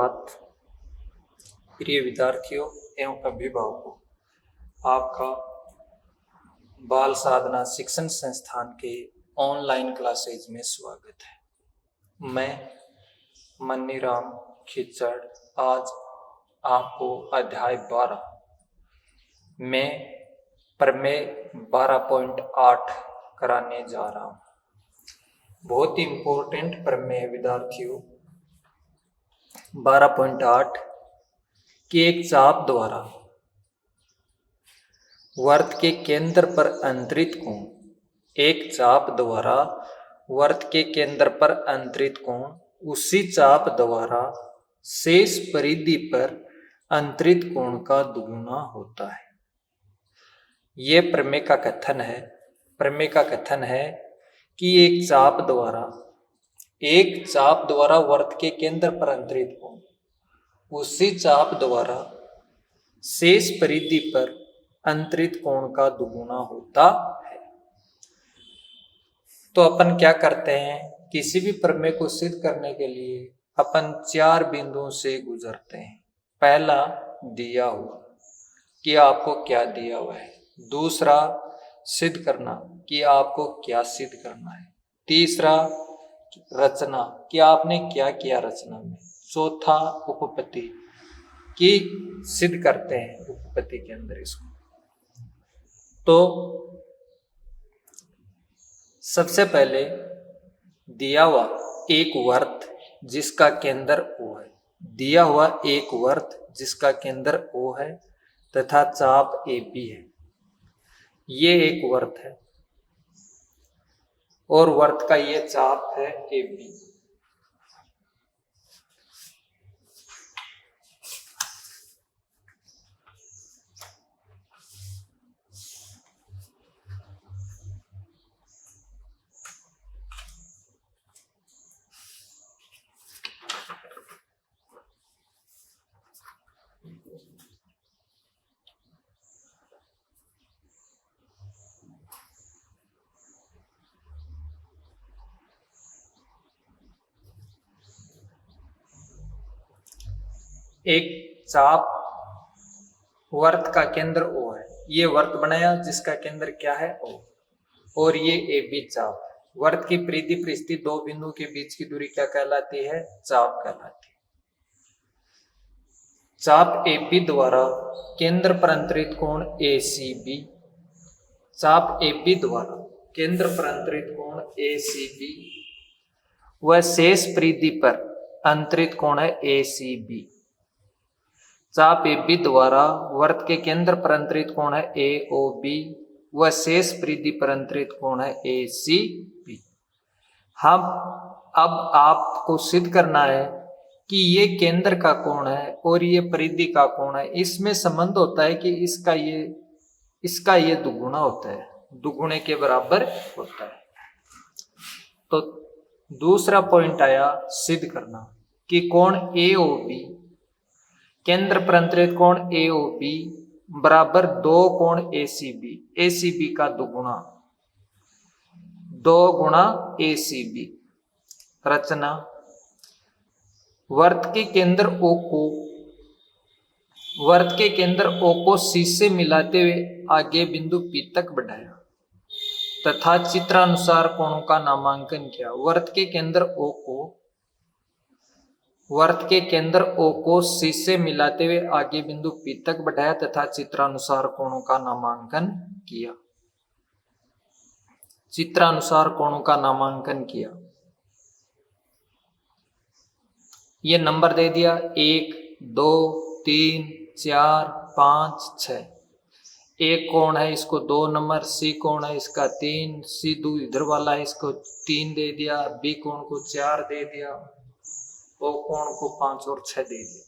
सुप्रभात प्रिय विद्यार्थियों एवं अभिभावकों। आपका बाल साधना शिक्षण संस्थान के ऑनलाइन क्लासेज में स्वागत है। मैं मन्नीराम खिचड़ आज आपको अध्याय 12 में प्रमेय 12.8 कराने जा रहा हूँ। बहुत ही इम्पोर्टेंट प्रमेय विद्यार्थियों। 12.8 कि एक चाप द्वारा वर्त के केंद्र पर अंतरित कोण, एक चाप द्वारा वर्त के केंद्र पर अंतरित कोण उसी चाप द्वारा शेष परिधि पर अंतरित कोण का दुगुना होता है। यह प्रमेय का कथन है। प्रमेय का कथन है कि एक चाप द्वारा वर्त के केंद्र पर अंतरित कोण उसी चाप द्वारा शेष परिधि पर अंतरित कोण का दुगुना होता है। तो अपन क्या करते हैं, किसी भी प्रमेय को सिद्ध करने के लिए अपन 4 बिंदुओं से गुजरते हैं। पहला, दिया हुआ कि आपको क्या दिया हुआ है। दूसरा, सिद्ध करना कि आपको क्या सिद्ध करना है। तीसरा, रचना कि आपने क्या किया रचना में। चौथा, उपपत्ति कि सिद्ध करते हैं उपपत्ति के अंदर इसको। तो सबसे पहले दिया हुआ एक वर्त जिसका केंद्र O है, दिया हुआ एक वर्त जिसका केंद्र O है तथा चाप AB है। ये एक वर्त है और वर्त का ये चाप है AB। एक चाप वर्त का केंद्र O है। ये वर्त बनाया जिसका केंद्र क्या है O, और ये AB चाप है। वर्त की परिधि पर स्थित 2 बिंदुओं के बीच की दूरी क्या कहलाती है, चाप कहलाती है। चाप AB द्वारा केंद्र पर अंतरित कोण ACB, चाप AB द्वारा केंद्र पर अंतरित कोण ACB व शेष परिधि पर अंतरित कोण है ACB। चाप AB द्वारा वर्त के केंद्र पर अंतरित कोण है AOB व शेष परिधि पर अंतरित कोण है ACB। हम अब आपको सिद्ध करना है कि ये केंद्र का कोण है और ये परिधि का कोण है। इसमें संबंध होता है कि इसका ये दुगुना होता है, दुगुने के बराबर होता है। तो दूसरा पॉइंट आया सिद्ध करना कि कोण AOB, केंद्र पर अंतरित कोण AOB बराबर 2 कोण ACB, ACB का दुगुना 2 गुणा ACB। रचना, वर्त के केंद्र O को C से मिलाते हुए आगे बिंदु P तक बढ़ाया तथा चित्रानुसार कोणों का नामांकन किया। वर्त के केंद्र O को C से मिलाते हुए आगे बिंदु P तक बढ़ाया तथा चित्रानुसार कोणों का नामांकन किया। चित्रानुसार कोणों का नामांकन किया। ये नंबर दे दिया 1, 2, 3, 4, 5, 6। एक कोण है इसको 2 नंबर, C कोण है इसका 3, C इधर वाला है इसको 3 दे दिया, B कोण को 4 दे दिया, O कोण को 5 और 6 दे दिया।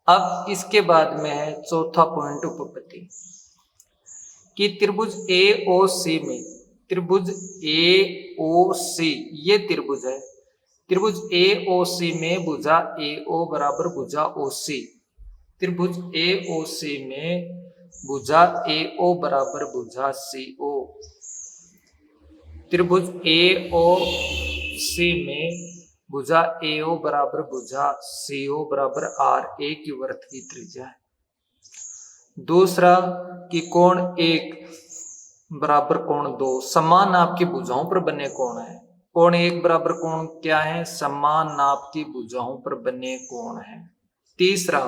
अब इसके बाद में है चौथा पॉइंट उपपत्ति कि त्रिभुज AOC में, त्रिभुज AOC ये त्रिभुज है। त्रिभुज AOC में भुजा AO बराबर भुजा OC, त्रिभुज AOC में भुजा AO बराबर भुजा CO, त्रिभुज AOC में भुजा AO बराबर भुजा CO बराबर R एक ही वृत्त की त्रिज्या है। दूसरा कि कोण 1 बराबर कोण 2 समान नाप की भुजाओं पर बने कोण है। कोण 1 बराबर कोण क्या है? समान नाप की भुजाओं पर बने कोण है। तीसरा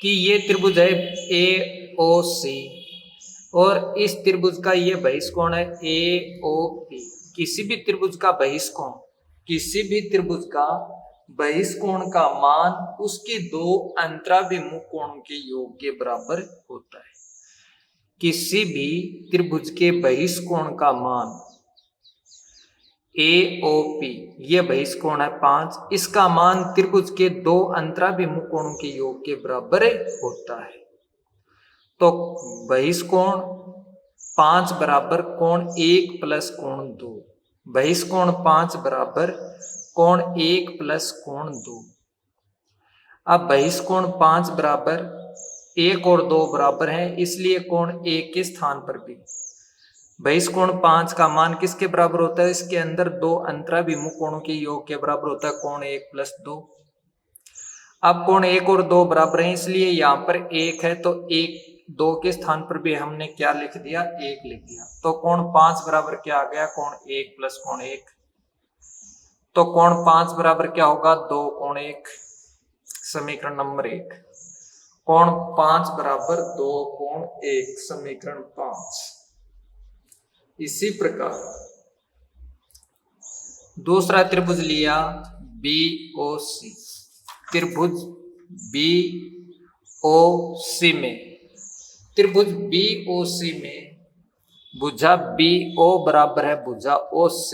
कि ये त्रिभुज है AOC और इस त्रिभुज का ये बहिष्कोण है AOP। किसी भी त्रिभुज का बहिष्कोण, किसी भी त्रिभुज का बहिष्कोण का मान उसके दो अंतराभिमुख कोणों के योग के बराबर होता है। किसी भी त्रिभुज के बहिष्कोण का मान AOP, ये बहिष्कोण है 5, इसका मान त्रिभुज के दो अंतराभिमुख कोणों के योग के बराबर होता है। तो बहिष्कोण 5 बराबर कोण 1 प्लस कोण 2, बहिष्कोण 5 बराबर कोण 1 प्लस कोण 2। अब बहिष्कोण 5 बराबर 1 और 2 बराबर है, इसलिए कोण 1 के स्थान पर भी बहिष्कोण 5 का मान किसके बराबर होता है? इसके अंदर दो अंतराभिमुख कोणों के योग के बराबर होता है कोण 1 प्लस 2। अब कोण 1 और 2 बराबर है, इसलिए यहां पर 1 है तो 1 2 के स्थान पर भी हमने क्या लिख दिया? 1 लिख दिया। तो कोण 5 बराबर क्या आ गया? कोण 1 प्लस कोण 1। तो कोण 5 बराबर क्या होगा? 2 कोण 1। समीकरण नंबर 1। कोण 5 बराबर 2 कोण 1, समीकरण 5। इसी प्रकार दूसरा त्रिभुज लिया BOC। त्रिभुज BOC में, त्रिभुज BOC में भुजा BO बराबर है भुजा OC,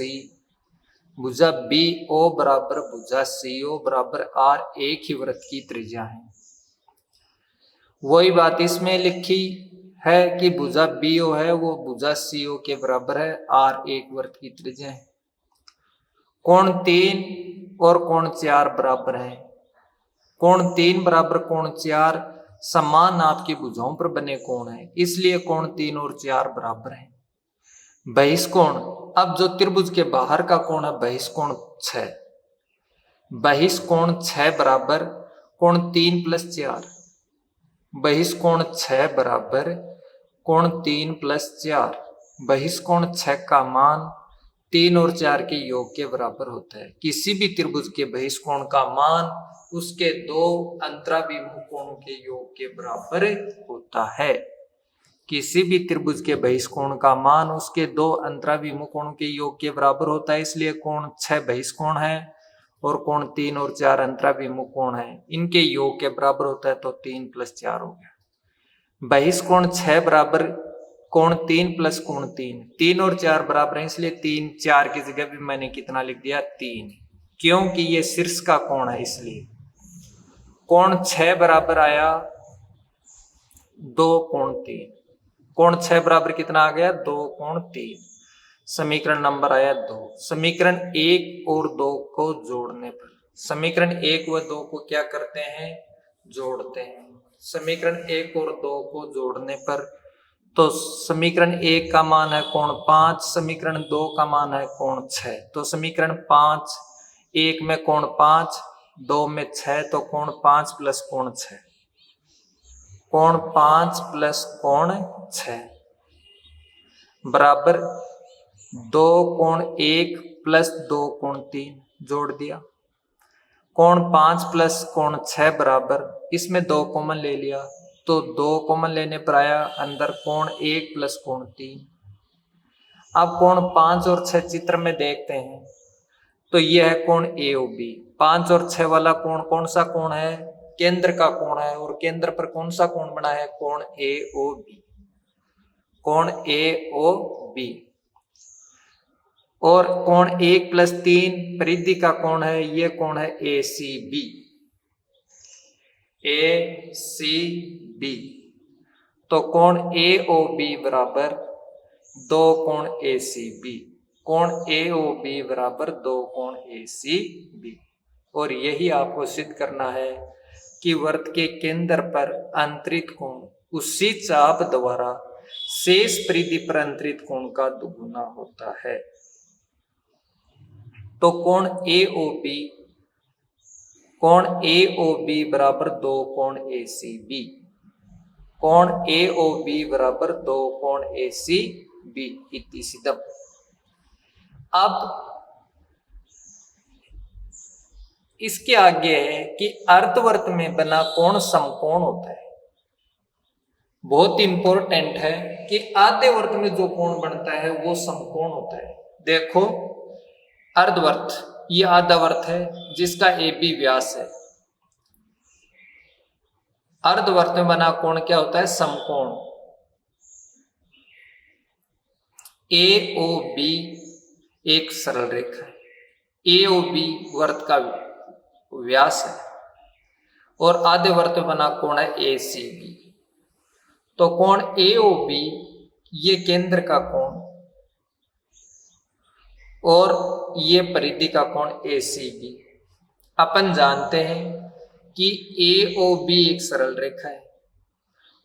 भुजा BO बराबर भुजा CO बराबर R एक ही वृत्त की त्रिज्या है। वही बात इसमें लिखी है कि भुजा BO है वो भुजा CO के बराबर है, R एक वृत्त की त्रिज्या है। कोण 3 और कोण 4 बराबर है। कोण 3 बराबर कोण 4 समान नाप की भुजाओं पर बने कोण है, इसलिए कोण 3 और 4 बराबर है। बहिष्कोण, अब जो त्रिभुज के बाहर का कोण है बहिष्कोण 6, बहिष्कोण 6 बराबर कोण 3 प्लस 4, बहिष्कोण 6 बराबर कोण 3 प्लस 4। बहिष्कोण 6 का मान 3 और 4 के योग के बराबर होता है। किसी भी त्रिभुज के बहिष्कोण का मान उसके दो अंतराभिमुख कोणों के योग के बराबर होता है। किसी भी त्रिभुज के बहिष्कोण का मान उसके दो अंतराभिमुख कोणों के योग के बराबर होता है, इसलिए कोण 6 बहिष्कोण है और कोण 3 और 4 अंतराभिमुख कोण है, इनके योग के बराबर होता है, तो 3 प्लस 4 हो गया। बहिष्कोण 6 बराबर कोण 3 प्लस कोण 3, 3 और 4 बराबर है, इसलिए 3 4 की जगह भी मैंने कितना लिख दिया? 3, क्योंकि ये शीर्ष का कोण है इसलिए। कोण 6 बराबर आया 2 कोण 3, कोण 6 बराबर कितना आ गया? 2 कोण 3। समीकरण नंबर आया 2। समीकरण 1 और 2 को जोड़ने पर, समीकरण 1 व 2 को क्या करते हैं? जोड़ते हैं। समीकरण 1 और 2 को जोड़ने पर तो समीकरण 1 का मान है कोण 5, समीकरण 2 का मान है कोण 6। तो समीकरण 5 1 में कोण 5, 2 में 6, तो कोण 5 प्लस कोण 6, कोण 5 प्लस कोण 6 बराबर 2 कोण 1 प्लस 2 कोण 3 जोड़ दिया। कोण 5 प्लस कोण 6 बराबर, इसमें 2 कॉमन ले लिया तो 2 कॉमन लेने पर आया अंदर कोण 1 प्लस कोण 3। अब कोण 5 और 6 चित्र में देखते हैं तो यह है कोण AOB। 5 और 6 वाला कोण कौन सा कोण है? केंद्र का कोण है, और केंद्र पर कौन सा कोण बना है? कोण AOB, कोण AOB। और कोण 1 प्लस 3 परिधि का कोण है, यह कोण है ACB, ACB। तो कोण AOB बराबर 2 कोण ACB, कोण AOB बराबर 2 कोण ACB। और यही आपको सिद्ध करना है कि वृत्त के केंद्र पर अंतरित कोण उसी चाप द्वारा शेष परिधि पर अंतरित कोण का दुगुना होता है। तो कोण ए ओ बी बराबर 2 कोण ए सी बी। कोण ए ओ बी बराबर 2 कोण ए सी बी इति सिद्धम। अब इसके आगे है कि अर्धवर्त में बना कोण समकोण होता है। बहुत इंपॉर्टेंट है कि आधे वर्त में जो कोण बनता है वो समकोण होता है। देखो अर्धवर्त, ये आधा वर्त है जिसका ए बी व्यास है। अर्धवर्त में बना कोण क्या होता है? समकोण। ए ओ बी एक सरल रेखा है, ए ओ बी वर्त का व्यास है और आधे वर्त में बना कोण है ए सी बी। तो कोण ए ओ बी ये केंद्र का कोण और ये परिधि का कोण ए सी बी। अपन जानते हैं कि ए ओ बी एक सरल रेखा है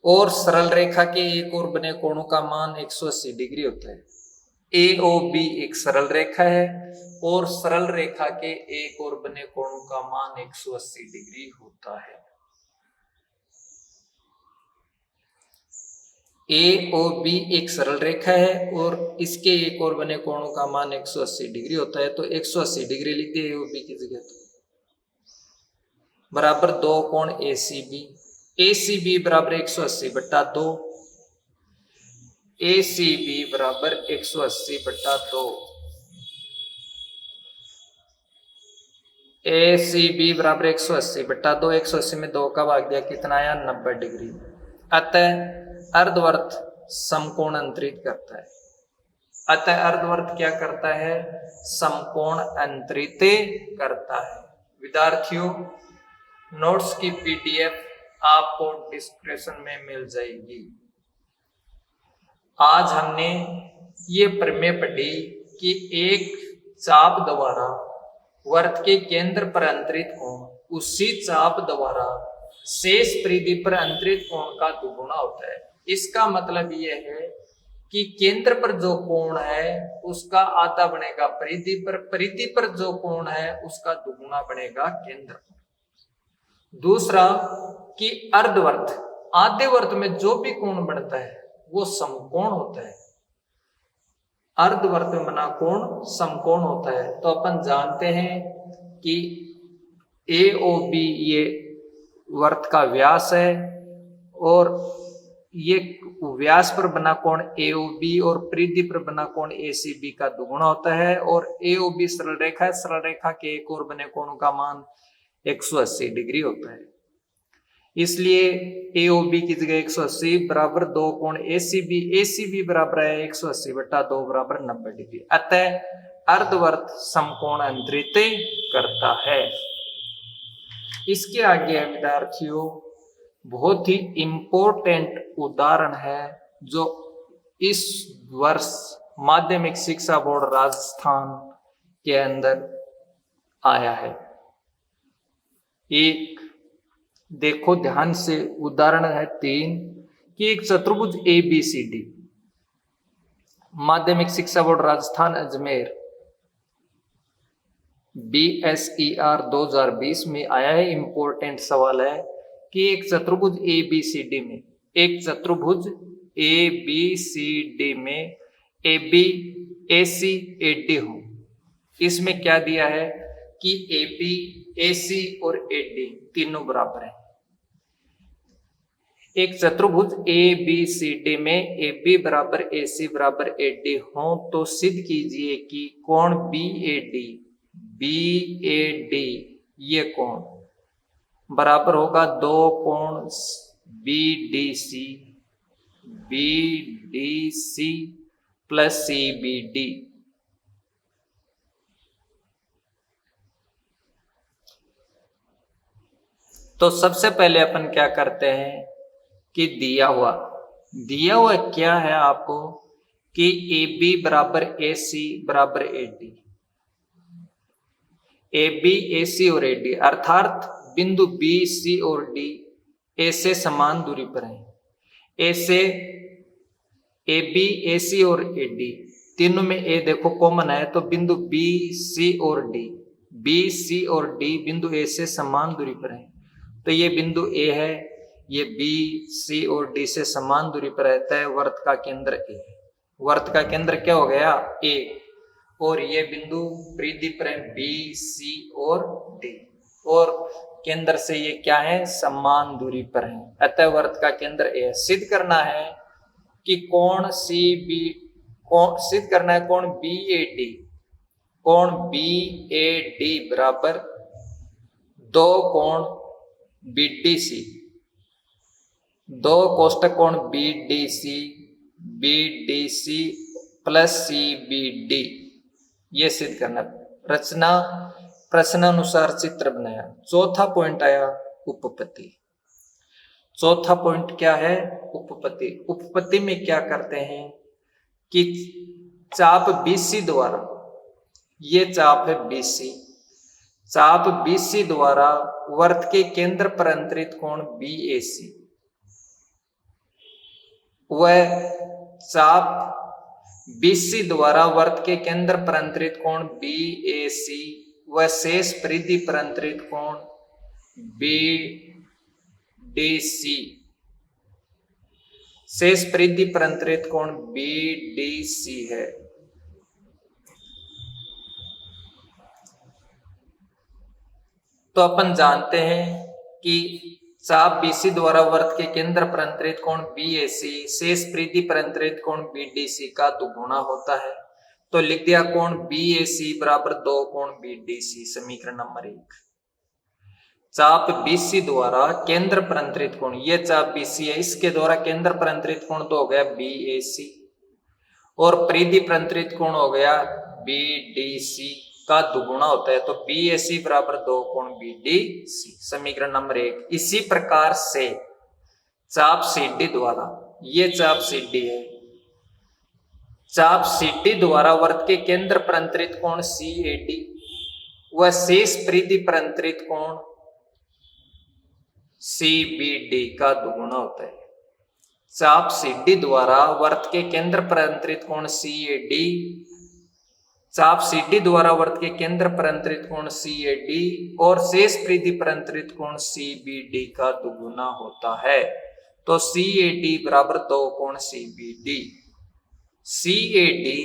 और सरल रेखा के एक और बने कोणों का मान 180 डिग्री होता है। ए ओ बी एक सरल रेखा है और सरल रेखा के एक और बने कोणों का मान 180 डिग्री होता है। ए ओ बी एक सरल रेखा है और इसके एक और बने कोणों का मान 180 डिग्री होता है। तो 180 डिग्री लिख दिए ए ओ बी की जगह, तो बराबर 2 कोण ए सी बी। ए सी बी बराबर 180/2। ए सी बी बराबर 180/2। ए सी बी बराबर 180/2। 180 में 2 का भाग दिया, कितना आया? 90 डिग्री। अतः अर्धवर्त समकोण अंतरित करता है। अतः अर्धवर्त क्या करता है? समकोण अंतरित करता है। विद्यार्थियों, नोट्स की पीडीएफ आपको डिस्क्रिप्शन में मिल जाएगी। आज हमने ये प्रमेय पढ़ी कि एक चाप द्वारा वर्त के केंद्र पर अंतरित कोण उसी चाप द्वारा शेष परिधि पर अंतरित कोण का दुगुना होता है। इसका मतलब यह है कि केंद्र पर जो कोण है उसका आधा बनेगा परिधि पर, परिधि पर जो कोण है उसका दुगुना बनेगा केंद्र पर। दूसरा कि अर्धवर्त, आधे वर्त में जो भी कोण बनता है वो समकोण होता है। अर्धवर्त में बना कोण समकोण होता है। तो अपन जानते हैं कि ए ओ बी ये वर्त का व्यास है और ये व्यास पर बना कोण ए ओ बी और परिधि पर बना कोण ए सी बी का दुगुना होता है। और ए ओ बी सरल रेखा है, सरल रेखा के एक और बने कोणों का मान 180 डिग्री होता है। इसलिए ए ओ बी की जगह 180 बराबर 2 कोण ए सी बी बराबर है 180/2 बराबर 90 डिग्री। अतः अर्धवर्त समकोण अंतरित करता है। इसके आगे विद्यार्थियों बहुत ही इंपॉर्टेंट उदाहरण है जो इस वर्ष माध्यमिक शिक्षा बोर्ड राजस्थान के अंदर आया है। एक देखो ध्यान से, उदाहरण है 3 कि एक चतुर्भुज ए बी सी डी, माध्यमिक शिक्षा बोर्ड राजस्थान अजमेर BSER 2020 में आया है। इंपॉर्टेंट सवाल है कि एक चतुर्भुज ए बी सी डी में, एक चतुर्भुज ए बी सी डी में A B A C A D हो, इसमें क्या दिया है कि ए बी ए सी और ए डी तीनों बराबर है। एक चतुर्भुज ए बी सी डी में ए बी बराबर ए सी बराबर ए डी हो तो सिद्ध कीजिए कि कोण बी ए डी ये कोण बराबर होगा 2 कोण B D C plus C B D. तो सबसे पहले अपन क्या करते हैं कि दिया हुआ क्या है आपको कि ए बी बराबर ए सी बराबर ए डी, ए बी ए सी और ए डी अर्थात बिंदु बी सी और डी ए से समान दूरी पर हैं। ए से ए बी ए सी और ए डी तीनों में ए देखो कॉमन है, तो बिंदु बी सी और डी, बी सी और डी बिंदु ए से समान दूरी पर है। तो ये बिंदु ए है, ये बी सी और डी से समान दूरी पर रहता है। वर्त का केंद्र ए है। वर्त का केंद्र क्या हो गया? ए। और ये बिंदु परिधि पर है बी सी और डी, और केंद्र से ये क्या है? समान दूरी पर है। अतः वर्त का केंद्र ए। सिद्ध करना है कि कोण सी बी, सिद्ध करना है कोण बी ए डी, कोण बी ए डी बराबर दो कोण बी डी सी, दो कोष्टक कोण B D C plus C B D, ये सिद्ध करना। रचना प्रश्न अनुसार चित्र बनाया। चौथा पॉइंट आया उपपत्ति। चौथा पॉइंट क्या है? उपपत्ति। उपपत्ति में क्या करते हैं कि चाप बीसी द्वारा, ये चाप है बीसी, चाप बीसी द्वारा वर्त के केंद्र पर अंतरित कोण बीएसी, वह चाप बीसी द्वारा वर्त के केंद्र पर अंतरित कोण बीएसी व शेष परिधि पर अंतरित कोण बीडीसी, शेष परिधि पर अंतरित कोण बीडीसी है। तो अपन जानते हैं कि चाप बीसी द्वारा वर्त के केंद्र पर अंतरित कोण बीएसी शेष परिधि पर अंतरित कोण बीडीसी का दुगुना होता है। तो लिख दिया कोण बीएसी बराबर दो कोण बीडीसी, समीकरण नंबर 1। चाप बीसी द्वारा केंद्र पर अंतरित कोण, ये चाप बीसी है, इसके द्वारा केंद्र पर अंतरित कोण तो हो गया बीएसी, और परिधि पर अंतरित कोण हो गया बीडीसी का दुगुना होता है। तो बीएसी बराबर दो कोण बीडीसी, समीकरण नंबर 1। इसी प्रकार से चाप सीडी द्वारा, ये चाप सीडी है, चाप सीडी द्वारा वर्त के केंद्र पर अंतरित कोण सीएडी व शेष परिधि पर अंतरित कोण सीबीडी का दुगुना होता है। चाप सीडी द्वारा वर्त के केंद्र पर अंतरित कोण सीएडी, चाप सीडी द्वारा वर्त के केंद्र पर अंतरित कोण सीएडी और शेष परिधि पर अंतरित कोण सीबीडी का दुगुना होता है। तो सीएडी बराबर दो कोण सीबीडी, सीएडी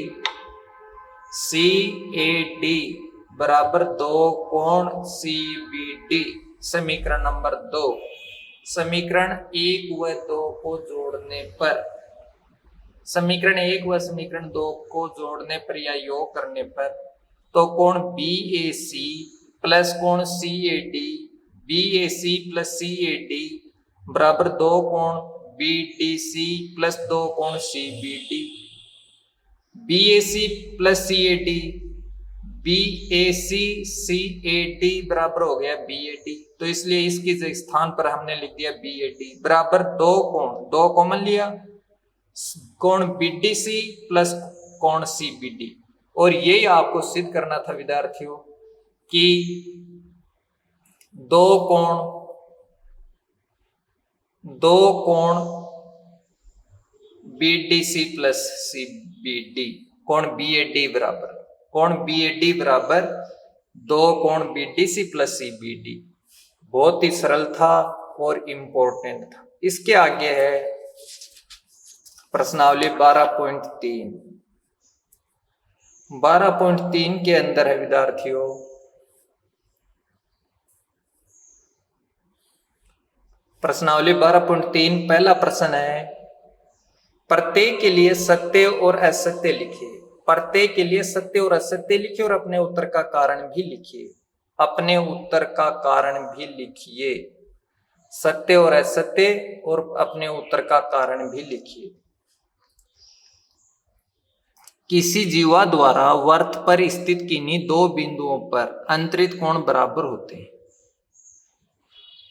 बराबर दो कोण सीबीडी, समीकरण नंबर 2। समीकरण 1 व 2 को जोड़ने पर, समीकरण 1 व समीकरण 2 को जोड़ने पर या योग करने पर, तो कोण बीएसी प्लस कोण सीएडी, बीएसी प्लस सीएडी बराबर दो कोण बीडीसी प्लस दो कोण CBD, BAC plus CAD, BAC CAD बराबर हो गया बीएडी। तो इसलिए इसकी स्थान पर हमने लिख दिया बीएडी बराबर दो कोण, दो कॉमन लिया, कोण बीडीसी प्लस कोण सीबीडी। और यही आपको सिद्ध करना था विद्यार्थियों कि दो कोण बीडीसी प्लस सीबीडी, कोण बीएडी बराबर, कोण बीएडी बराबर दो कोण बीडीसी प्लस सीबीडी। बहुत ही सरल था और इंपॉर्टेंट था। इसके आगे है प्रश्नावली 12.3। 12.3 के अंदर है विद्यार्थियों प्रश्नावली 12.3। पहला प्रश्न है प्रत्येक के लिए सत्य और असत्य लिखिए। प्रत्येक के लिए सत्य और असत्य लिखिए और अपने उत्तर का कारण भी लिखिए। अपने उत्तर का कारण भी लिखिए, सत्य और असत्य और अपने उत्तर का कारण भी लिखिए। किसी जीवा द्वारा वर्त पर स्थित किन्हीं दो बिंदुओं पर अंतरित कोण बराबर होते हैं।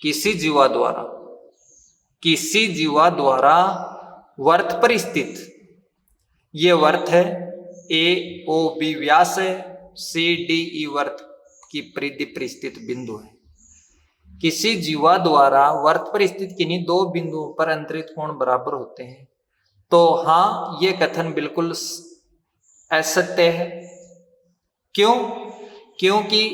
किसी जीवा द्वारा वर्त पर स्थित, ये वर्त है, ए ओ बी व्यास है, सी डी ई वर्त की परिधि पर स्थित बिंदु है। किसी जीवा द्वारा वर्त पर स्थित किन्हीं दो बिंदुओं पर अंतरित कोण बराबर होते हैं। तो हाँ, ये कथन बिल्कुल असत्य है। क्यों? क्योंकि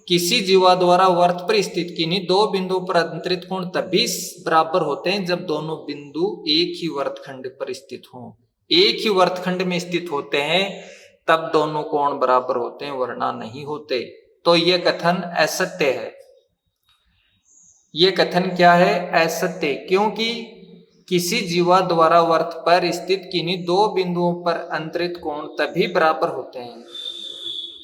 किसी जीवा द्वारा वर्त पर स्थित किन्हीं दो बिंदुओं पर अंतरित कोण तभी बराबर होते हैं जब दोनों बिंदु एक ही वर्तखंड पर स्थित हों। एक ही वर्तखंड में स्थित होते हैं तब दोनों कोण बराबर होते हैं, वरना नहीं होते। तो यह कथन असत्य है। यह कथन क्या है? असत्य। क्योंकि किसी जीवा द्वारा वर्त पर स्थित किन्हीं दो बिंदुओं पर अंतरित कोण तभी बराबर होते हैं।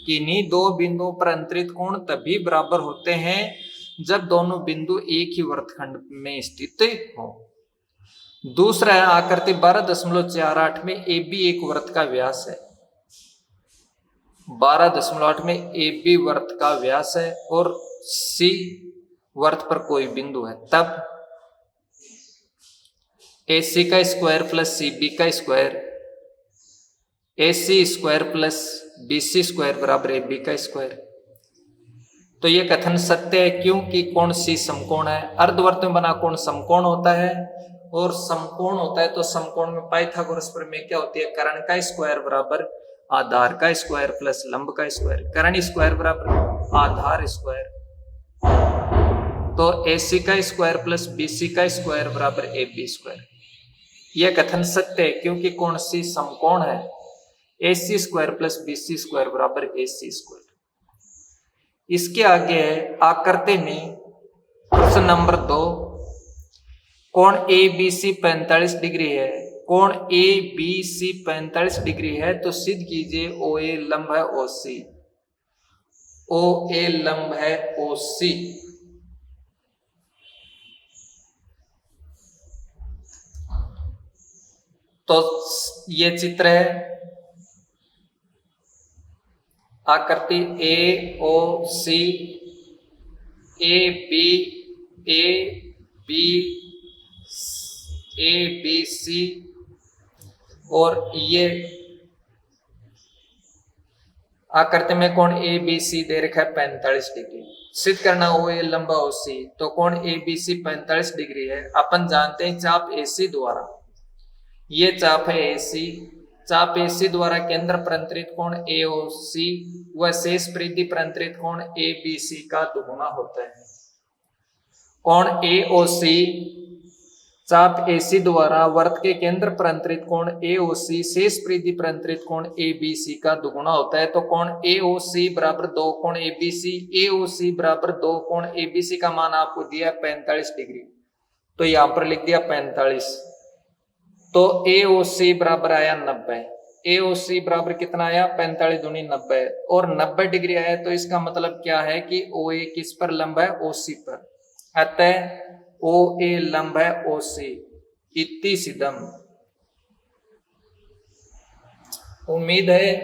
किन्हीं दो बिंदुओं पर अंतरित कोण तभी बराबर होते हैं जब दोनों बिंदु एक ही वर्तखंड में स्थित हो। दूसरा है आकृति 12.48 में AB एक वर्त का व्यास है। 12.8 में AB वर्त का व्यास है और C वर्त पर कोई बिंदु है, तब AC का स्क्वायर प्लस CB का square, AC square plus BC square बराबर AB का स्क्वायर। तो यह कथन सत्य है क्योंकि कोण C समकोण है। अर्धवर्त में बना कोण समकोण होता है और समकोण होता है तो समकोण में पाइथागोरस प्रमेय क्या होती है? कर्ण का स्क्वायर बराबर आधार का स्क्वायर प्लस लंब का स्क्वायर। कर्ण स्क्वायर बराबर आधार स्क्वायर, तो AC का स्क्वायर प्लस BC का स्क्वायर बराबर AB स्क्वायर। यह कथन सत्य है क्योंकि कोण C समकोण है। AC square plus BC square बराबर AC स्क्वायर। इसके आगे है आकृति में प्रश्न नंबर 2, कोण ABC 45 डिग्री है। कोण ABC 45 डिग्री है तो सिद्ध कीजिए OA लंब है OC। OA लंब है OC। तो ये चित्र है आकृति AOC, ABC और ये आकृति में कोण ABC दे रखा है 45 डिग्री। सिद्ध करना OA लंबा OC, तो कोण ABC 45 डिग्री है। अपन जानते हैं चाप AC द्वारा, ये चाप है AC, चाप AC द्वारा केंद्र पर अंतरित कोण AOC व शेष परिधि पर अंतरित कोण ABC का दुगुना होता है। कोण AOC चाप AC द्वारा वर्त के केंद्र पर अंतरित कोण AOC शेष परिधि पर अंतरित कोण ABC का दुगुना होता है। तो कोण AOC बराबर 2 कोण ABC, AOC बराबर 2 कोण ABC का मान आपको दिया 45 डिग्री, तो यहां पर लिख दिया 45। तो AOC बराबर आया 90। AOC बराबर कितना आया? 45 दूनी 90 और 90 डिग्री आया। तो इसका मतलब क्या है कि OA किस पर लंब है? OC पर। अतः OA लंब है OC। इति सिद्धम। उम्मीद है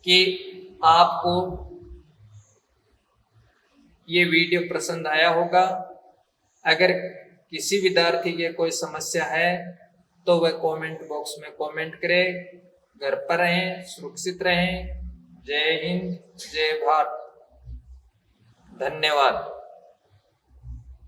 कि आपको ये वीडियो पसंद आया होगा। अगर किसी विद्यार्थी की कोई समस्या है तो वह कमेंट बॉक्स में कमेंट करे। घर पर रहें, सुरक्षित रहें। जय हिंद, जय भारत, धन्यवाद।